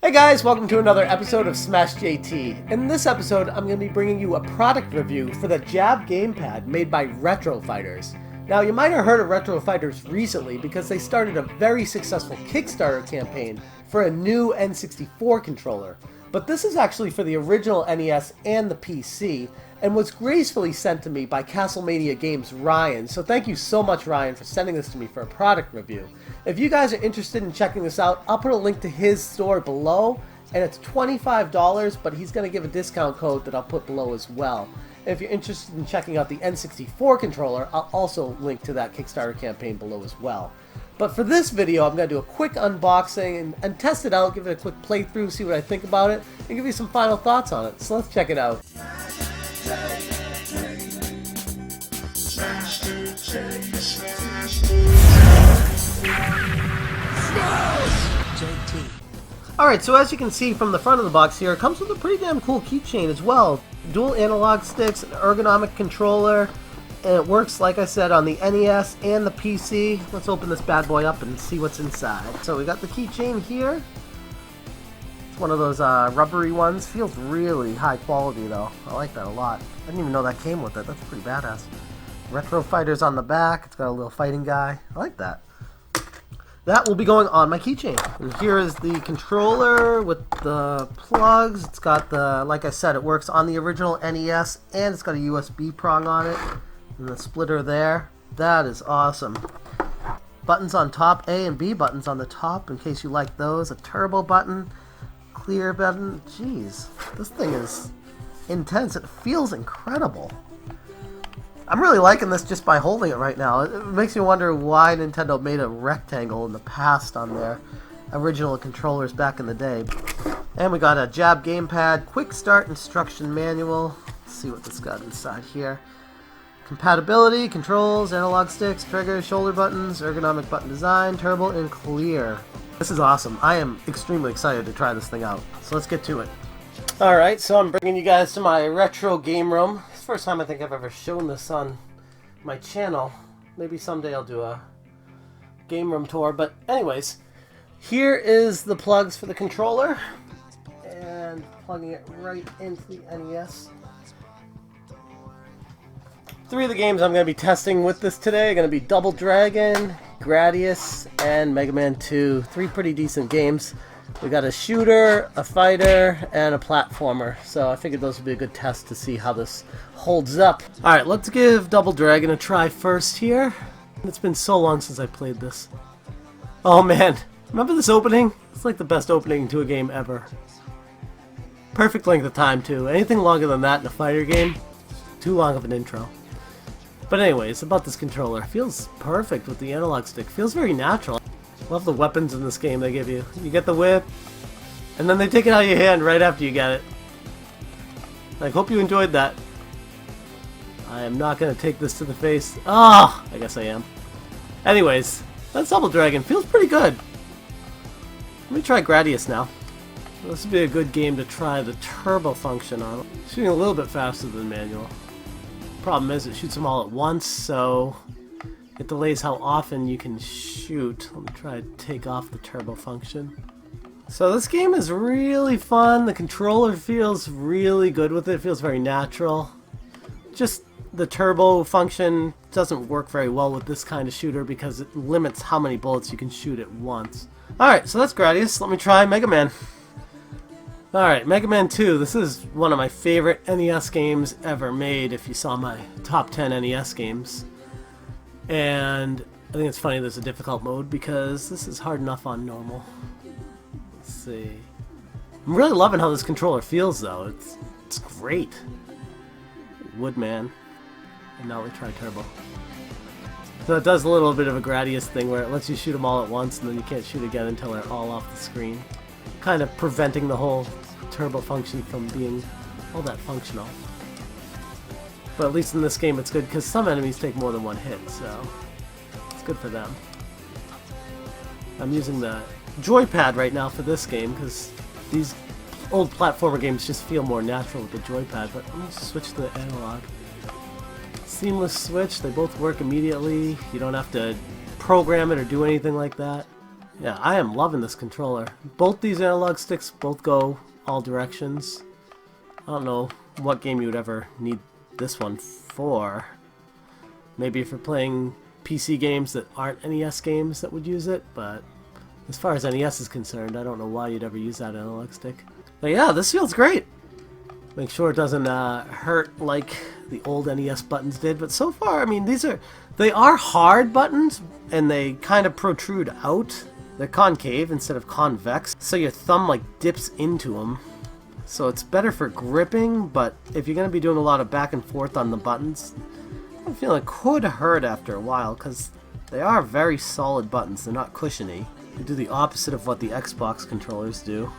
Hey guys, welcome to another episode of Smash JT. In this episode, I'm going to be bringing you a product review for the Jab gamepad made by Retro Fighters. Now, you might have heard of Retro Fighters recently because they started a very successful Kickstarter campaign for a new N64 controller. But this is actually for the original NES and the PC, and was gracefully sent to me by Castlemania Games Ryan. So thank you so much, Ryan, for sending this to me for a product review. If you guys are interested in checking this out, I'll put a link to his store below, and it's $25, but he's going to give a discount code that I'll put below as well. And if you're interested in checking out the N64 controller, I'll also link to that Kickstarter campaign below as well. But for this video, I'm going to do a quick unboxing and test it out, give it a quick playthrough, see what I think about it, and give you some final thoughts on it. So let's check it out. Alright, so as you can see from the front of the box here, it comes with a pretty damn cool keychain as well. Dual analog sticks, an ergonomic controller, and it works, like I said, on the NES and the PC. Let's open this bad boy up and see what's inside. So we got the keychain here. It's one of those rubbery ones. Feels really high quality though. I like that a lot. I didn't even know that came with it. That's pretty badass. Retro Fighters on the back. It's got a little fighting guy. I like that. That will be going on my keychain. And here is the controller with the plugs. It's got the, like I said, it works on the original NES, and it's got a USB prong on it. And the splitter there. That is awesome. Buttons on top, A and B buttons on the top in case you like those. A turbo button, clear button. Jeez, this thing is intense. It feels incredible. I'm really liking this just by holding it right now. It makes me wonder why Nintendo made a rectangle in the past on their original controllers back in the day. And we got a Jab gamepad, quick start instruction manual. Let's see what this got inside here. Compatibility, controls, analog sticks, triggers, shoulder buttons, ergonomic button design, turbo, and clear. This is awesome. I am extremely excited to try this thing out. So let's get to it. Alright, so I'm bringing you guys to my retro game room. It's the first time I think I've ever shown this on my channel. Maybe someday I'll do a game room tour. But anyways, here is the plugs for the controller. And plugging it right into the NES. Three of the games I'm going to be testing with this today are going to be Double Dragon, Gradius, and Mega Man 2. Three pretty decent games. We got a shooter, a fighter, and a platformer. So I figured those would be a good test to see how this holds up. Alright, let's give Double Dragon a try first here. It's been so long since I played this. Oh man, remember this opening? It's like the best opening to a game ever. Perfect length of time too. Anything longer than that in a fighter game, too long of an intro. But anyways, about this controller. It feels perfect with the analog stick. Feels very natural. Love the weapons in this game they give you. You get the whip, and then they take it out of your hand right after you get it. I hope you enjoyed that. I am not going to take this to the face. Ah, I guess I am. Anyways, that's Double Dragon. Feels pretty good. Let me try Gradius now. This would be a good game to try the turbo function on. Shooting a little bit faster than manual. Problem is it shoots them all at once, so it delays how often you can shoot. Let me try to take off the turbo function. So this game is really fun. The controller feels really good with it. It feels very natural. Just the turbo function doesn't work very well with this kind of shooter because it limits how many bullets you can shoot at once. Alright, so that's Gradius. Let me try Mega Man. Alright, Mega Man 2. This is one of my favorite NES games ever made if you saw my top 10 NES games. And I think it's funny there's a difficult mode because this is hard enough on normal. Let's see. I'm really loving how this controller feels though. It's great. Woodman. And now we try Turbo. So it does a little bit of a Gradius thing where it lets you shoot them all at once and then you can't shoot again until they're all off the screen. Kind of preventing the whole turbo function from being all that functional. But at least in this game it's good because some enemies take more than one hit, so it's good for them. I'm using the joypad right now for this game because these old platformer games just feel more natural with the joypad, but let me switch to the analog. Seamless switch, they both work immediately. You don't have to program it or do anything like that. Yeah, I am loving this controller. Both these analog sticks both go all directions. I don't know what game you would ever need this one for. Maybe if you're playing PC games that aren't NES games that would use it, but as far as NES is concerned, I don't know why you'd ever use that analog stick. But yeah, this feels great. Make sure it doesn't hurt like the old NES buttons did, but so far, I mean, they are hard buttons, and they kind of protrude out. They're concave instead of convex, so your thumb like dips into them. So it's better for gripping, but if you're going to be doing a lot of back and forth on the buttons, I feel it could hurt after a while, because they are very solid buttons. They're not cushiony. They do the opposite of what the Xbox controllers do.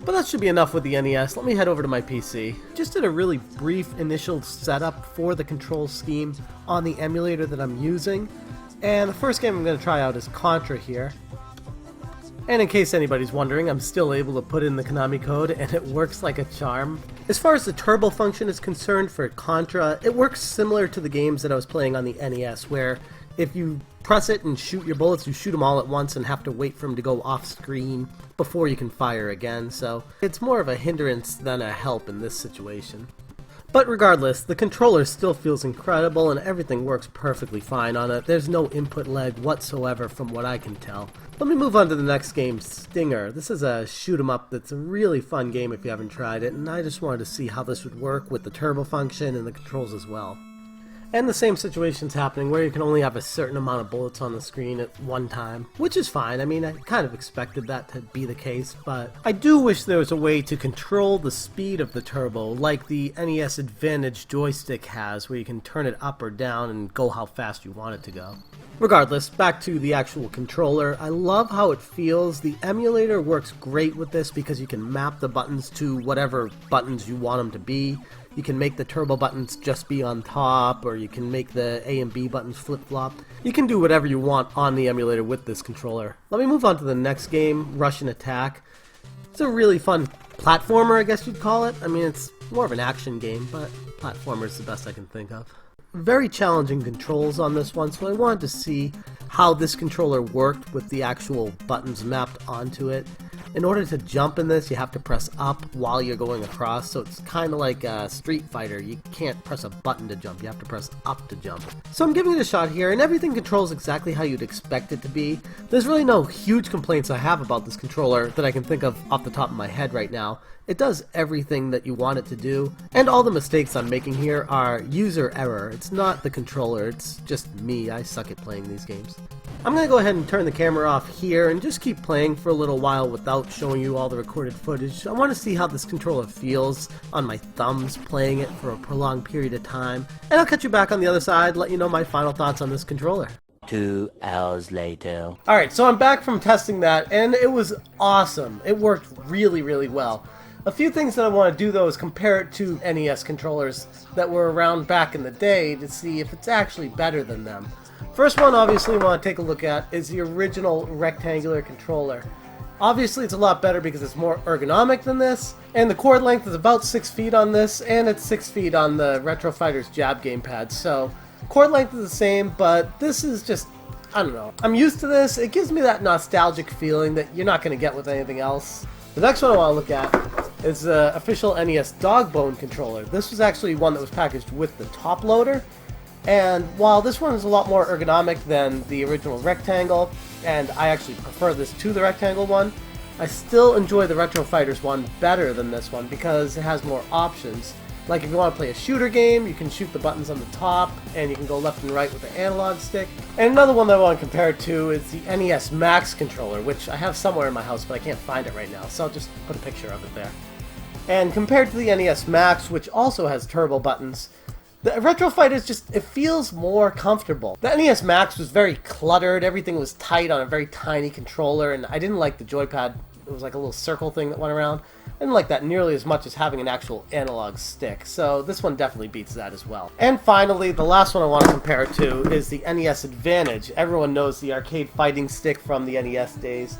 But that should be enough with the NES. Let me head over to my PC. Just did a really brief initial setup for the control scheme on the emulator that I'm using. And the first game I'm going to try out is Contra here. And in case anybody's wondering, I'm still able to put in the Konami code, and it works like a charm. As far as the turbo function is concerned for Contra, it works similar to the games that I was playing on the NES, where if you press it and shoot your bullets, you shoot them all at once and have to wait for them to go off screen before you can fire again, so it's more of a hindrance than a help in this situation. But regardless, the controller still feels incredible and everything works perfectly fine on it. There's no input lag whatsoever from what I can tell. Let me move on to the next game, Stinger. This is a shoot 'em up that's a really fun game if you haven't tried it, and I just wanted to see how this would work with the turbo function and the controls as well. And the same situation's happening where you can only have a certain amount of bullets on the screen at one time, which is fine. I mean, I kind of expected that to be the case, but I do wish there was a way to control the speed of the turbo like the NES Advantage joystick has, where you can turn it up or down and go how fast you want it to go. Regardless, back to the actual controller, I love how it feels. The emulator works great with this because you can map the buttons to whatever buttons you want them to be. You can make the turbo buttons just be on top, or you can make the A and B buttons flip-flop. You can do whatever you want on the emulator with this controller. Let me move on to the next game, Russian Attack. It's a really fun platformer, I guess you'd call it. I mean, it's more of an action game, but platformer is the best I can think of. Very challenging controls on this one, so I wanted to see how this controller worked with the actual buttons mapped onto it. In order to jump in this, you have to press up while you're going across, so it's kind of like Street Fighter. You can't press a button to jump, you have to press up to jump. So I'm giving it a shot here, and everything controls exactly how you'd expect it to be. There's really no huge complaints I have about this controller that I can think of off the top of my head right now. It does everything that you want it to do, and all the mistakes I'm making here are user error. It's not the controller, it's just me. I suck at playing these games. I'm going to go ahead and turn the camera off here and just keep playing for a little while without showing you all the recorded footage. I want to see how this controller feels on my thumbs playing it for a prolonged period of time, and I'll catch you back on the other side, let you know my final thoughts on this controller. 2 hours later. Alright, so I'm back from testing that, and it was awesome. It worked really, really well. A few things that I want to do though is compare it to NES controllers that were around back in the day to see if it's actually better than them. First one obviously we want to take a look at is the original rectangular controller. Obviously it's a lot better because it's more ergonomic than this, and the cord length is about 6 feet on this, and it's 6 feet on the Retro Fighters Jab gamepad. So cord length is the same, but this is just, I don't know. I'm used to this. It gives me that nostalgic feeling that you're not going to get with anything else. The next one I want to look at is the official NES Dogbone controller. This was actually one that was packaged with the top loader, and while this one is a lot more ergonomic than the original rectangle, and I actually prefer this to the rectangle one, I still enjoy the Retro Fighters one better than this one because it has more options. Like if you want to play a shooter game, you can shoot the buttons on the top, and you can go left and right with the analog stick. And another one that I want to compare it to is the Nes Max Controller, which I have somewhere in my house, but I can't find it right now, so I'll just put a picture of it there. And compared to the NES Max, which also has turbo buttons, the Retro Fighters just, it feels more comfortable. The NES Max was very cluttered, everything was tight on a very tiny controller, and I didn't like the joypad. It was like a little circle thing that went around. I didn't like that nearly as much as having an actual analog stick, so this one definitely beats that as well. And finally, the last one I want to compare it to is the NES Advantage. Everyone knows the arcade fighting stick from the NES days.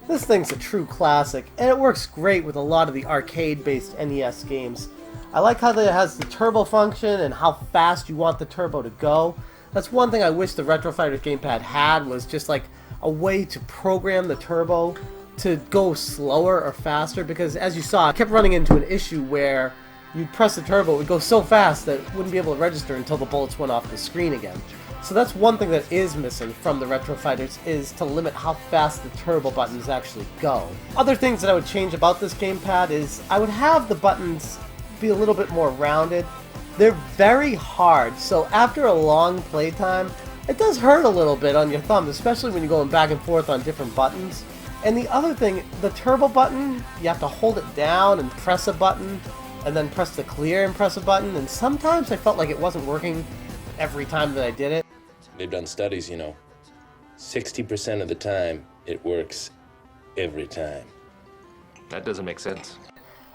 This thing's a true classic, and it works great with a lot of the arcade-based NES games. I like how it has the turbo function and how fast you want the turbo to go. That's one thing I wish the Retro Fighters gamepad had, was just like a way to program the turbo to go slower or faster, because as you saw, I kept running into an issue where you'd press the turbo, it would go so fast that it wouldn't be able to register until the bullets went off the screen again. So that's one thing that is missing from the Retro Fighters, is to limit how fast the turbo buttons actually go. Other things that I would change about this gamepad is I would have the buttons be a little bit more rounded. They're very hard, so after a long playtime, it does hurt a little bit on your thumb, especially when you're going back and forth on different buttons. And the other thing, the turbo button, you have to hold it down and press a button, and then press the clear and press a button, and sometimes I felt like it wasn't working every time that I did it. They've done studies, you know. 60% of the time, it works every time. That doesn't make sense.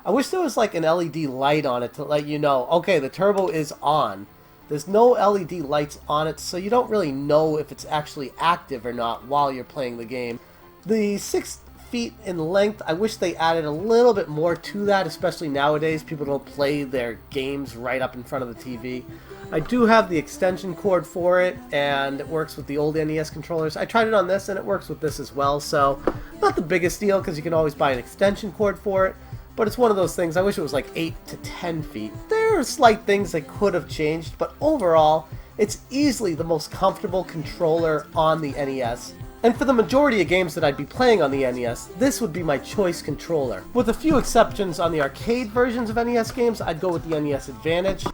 I wish there was like an LED light on it to let you know, okay, the turbo is on. There's no LED lights on it, so you don't really know if it's actually active or not while you're playing the game. The 6 feet in length, I wish they added a little bit more to that, especially nowadays. People don't play their games right up in front of the TV. I do have the extension cord for it, and it works with the old NES controllers. I tried it on this, and it works with this as well, so not the biggest deal, because you can always buy an extension cord for it, but it's one of those things. I wish it was like 8 to 10 feet. There are slight things that could have changed, but overall, it's easily the most comfortable controller on the NES. And for the majority of games that I'd be playing on the NES, this would be my choice controller. With a few exceptions on the arcade versions of NES games, I'd go with the NES Advantage.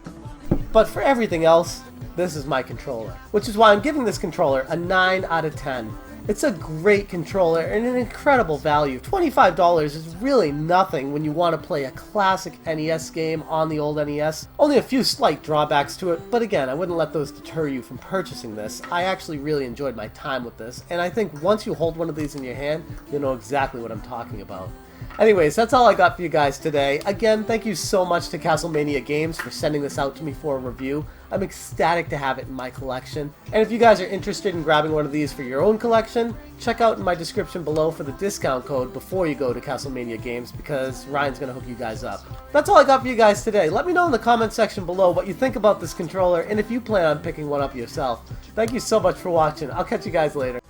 But for everything else, this is my controller. Which is why I'm giving this controller a 9 out of 10. It's a great controller and an incredible value. $25 is really nothing when you want to play a classic NES game on the old NES. Only a few slight drawbacks to it, but again, I wouldn't let those deter you from purchasing this. I actually really enjoyed my time with this, and I think once you hold one of these in your hand, you'll know exactly what I'm talking about. Anyways, that's all I got for you guys today. Again, thank you so much to Castlemania Games for sending this out to me for a review. I'm ecstatic to have it in my collection. And if you guys are interested in grabbing one of these for your own collection, check out in my description below for the discount code before you go to Castlemania Games, because Ryan's going to hook you guys up. That's all I got for you guys today. Let me know in the comment section below what you think about this controller and if you plan on picking one up yourself. Thank you so much for watching. I'll catch you guys later.